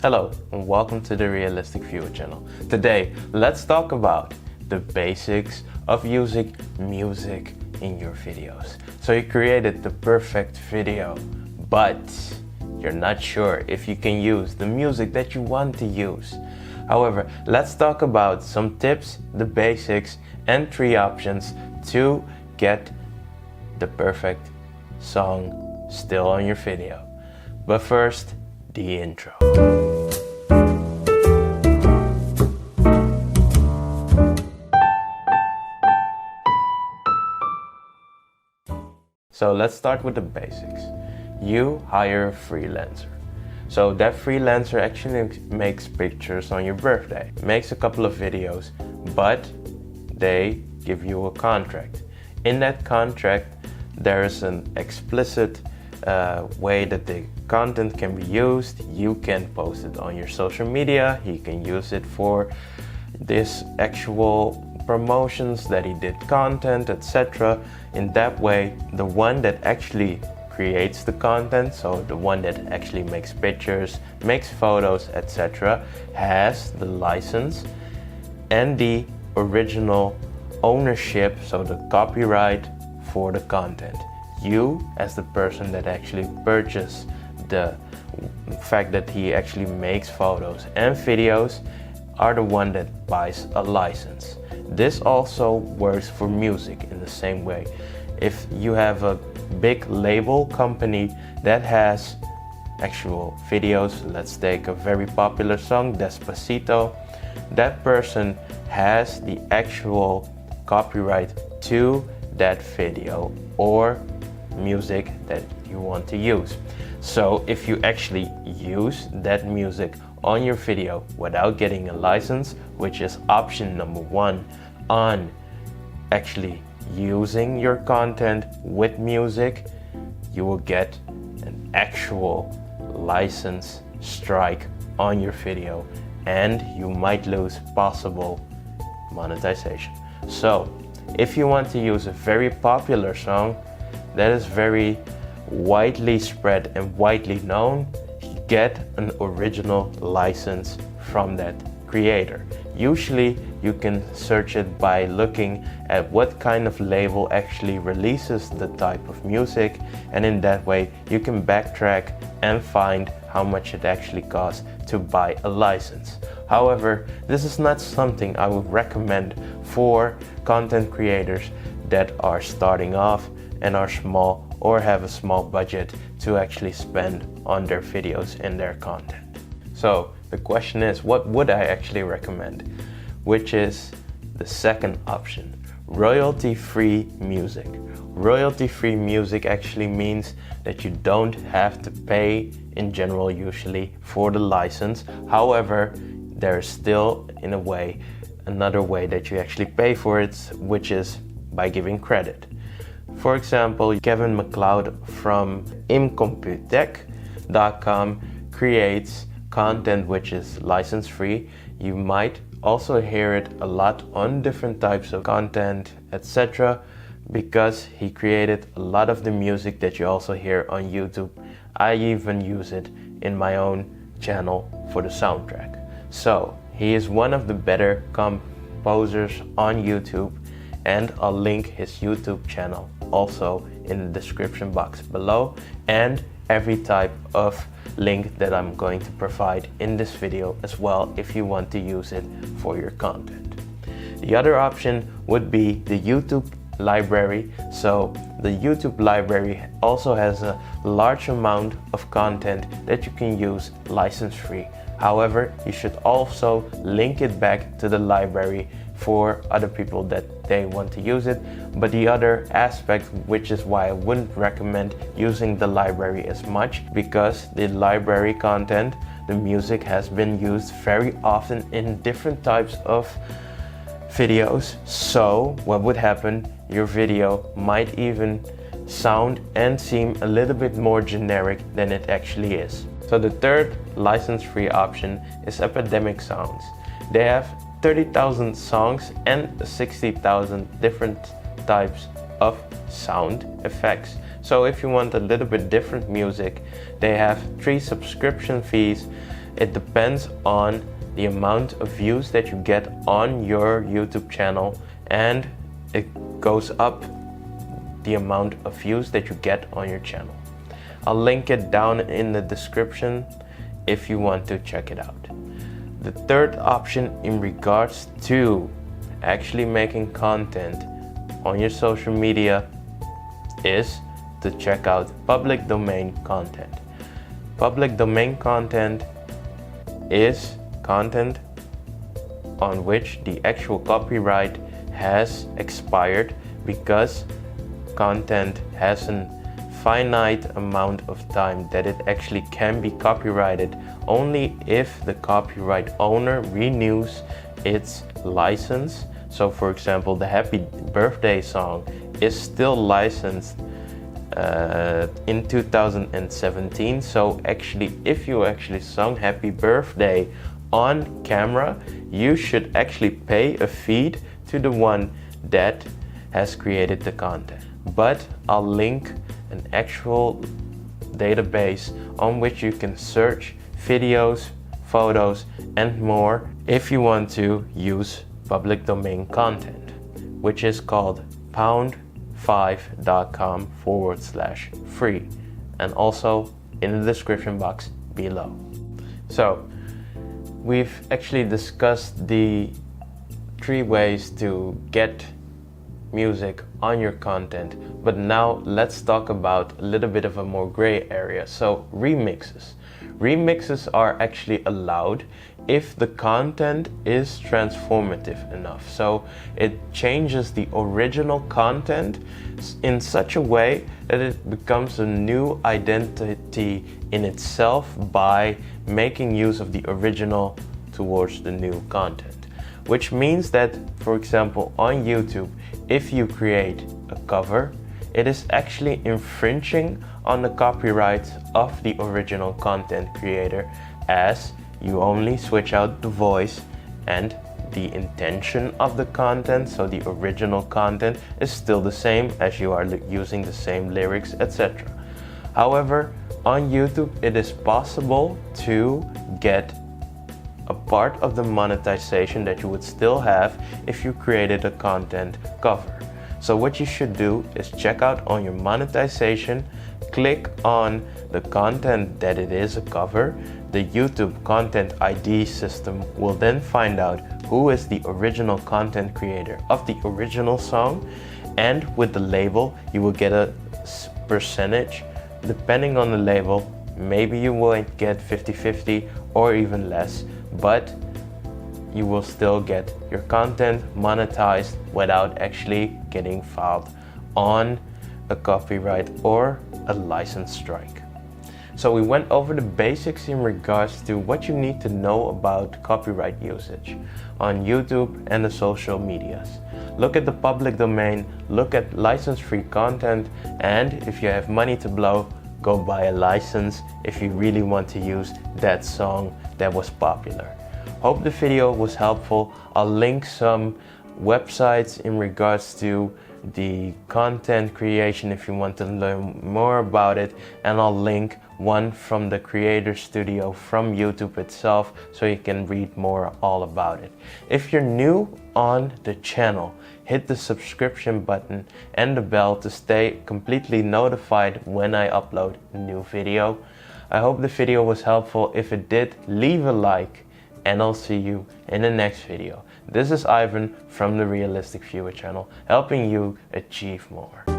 Hello and welcome to the Realistic Viewer channel. Today, let's talk about the basics of using music in your videos. So you created the perfect video, but you're not sure if you can use the music that you want to use. However, let's talk about some tips, the basics, and 3 options to get the perfect song still on your video. But first, the intro. So let's start with the basics. You hire a freelancer. So that freelancer actually makes pictures on your birthday, makes a couple of videos, but they give you a contract. In that contract, there is an explicit way that the content can be used. You can post it on your social media. He can use it for this actual promotions that he did content, etc. In that way, the one that actually creates the content, so the one that actually makes pictures, makes photos, etc., has the license and the original ownership, so the copyright for the content. You, as the person that actually purchased the fact that he actually makes photos and videos, are the one that buys a license. This also works for music in the same way. If you have a big label company that has actual videos, let's take a very popular song, Despacito, that person has the actual copyright to that video or music that you want to use. So if you actually use that music on your video without getting a license, which is option number 1 on actually using your content with music, you will get an actual license strike on your video and you might lose possible monetization. So if you want to use a very popular song that is very widely spread and widely known, get an original license from that creator. Usually you can search it by looking at what kind of label actually releases the type of music, and in that way you can backtrack and find how much it actually costs to buy a license. However, this is not something I would recommend for content creators that are starting off and are small or have a small budget to actually spend on their videos and their content. So the question is, what would I actually recommend? Which is the second option, royalty-free music. Royalty-free music actually means that you don't have to pay in general usually for the license. However, there's still in a way another way that you actually pay for it, which is by giving credit. For example, Kevin MacLeod from imcomputech.com creates content which is license free. You might also hear it a lot on different types of content, etc., because he created a lot of the music that you also hear on YouTube. I even use it in my own channel for the soundtrack. So he is one of the better composers on YouTube, and I'll link his YouTube channel also in the description box below, and every type of link that I'm going to provide in this video as well if you want to use it for your content. The other option would be the YouTube library. So the YouTube library also has a large amount of content that you can use license free. However, you should also link it back to the library for other people that they want to use it. But the other aspect, which is why I wouldn't recommend using the library as much, because the library content, the music has been used very often in different types of videos. So what would happen, your video might even sound and seem a little bit more generic than it actually is. So the third license-free option is Epidemic Sounds. They have 30,000 songs and 60,000 different types of sound effects. So if you want a little bit different music, they have 3 subscription fees It depends on the amount of views that you get on your YouTube channel, and it goes up the amount of views that you get on your channel. I'll link it down in the description if you want to check it out. The third option in regards to actually making content on your social media is to check out public domain content. Public domain content is content on which the actual copyright has expired, because content has a finite amount of time that it actually can be copyrighted only if the copyright owner renews its license. So for example, the Happy Birthday song is still licensed in 2017. So actually, if you actually sung Happy Birthday on camera, you should actually pay a fee to the one that has created the content. But I'll link an actual database on which you can search videos, photos, and more if you want to use public domain content, which is called pound5.com/free, and also in the description box below. So we've actually discussed the 3 ways to get music on your content, but now let's talk about a little bit of a more gray area. So remixes. Remixes are actually allowed if the content is transformative enough. So it changes the original content in such a way that it becomes a new identity in itself by making use of the original towards the new content. Which means that, for example, on YouTube, if you create a cover, it is actually infringing on the copyrights of the original content creator, as you only switch out the voice and the intention of the content, so the original content is still the same as you are using the same lyrics, etc. However, on YouTube, it is possible to get a part of the monetization that you would still have if you created a content cover. So what you should do is check out on your monetization, click on the content that it is a cover. The YouTube content ID system will then find out who is the original content creator of the original song, and with the label you will get a percentage. Depending on the label, maybe you will get 50-50 or even less, but you will still get your content monetized without actually getting filed on a copyright or a license strike. So we went over the basics in regards to what you need to know about copyright usage on YouTube and the social medias. Look at the public domain, look at license-free content, and if you have money to blow, go buy a license if you really want to use that song that was popular. Hope the video was helpful. I'll link some websites in regards to the content creation if you want to learn more about it, and I'll link one from the creator studio from YouTube itself so you can read more all about it. If you're new on the channel, hit the subscription button and the bell to stay completely notified when I upload a new video. I hope the video was helpful. If it did, leave a like, and I'll see you in the next video. This is Ivan from the Realistic Viewer channel, helping you achieve more.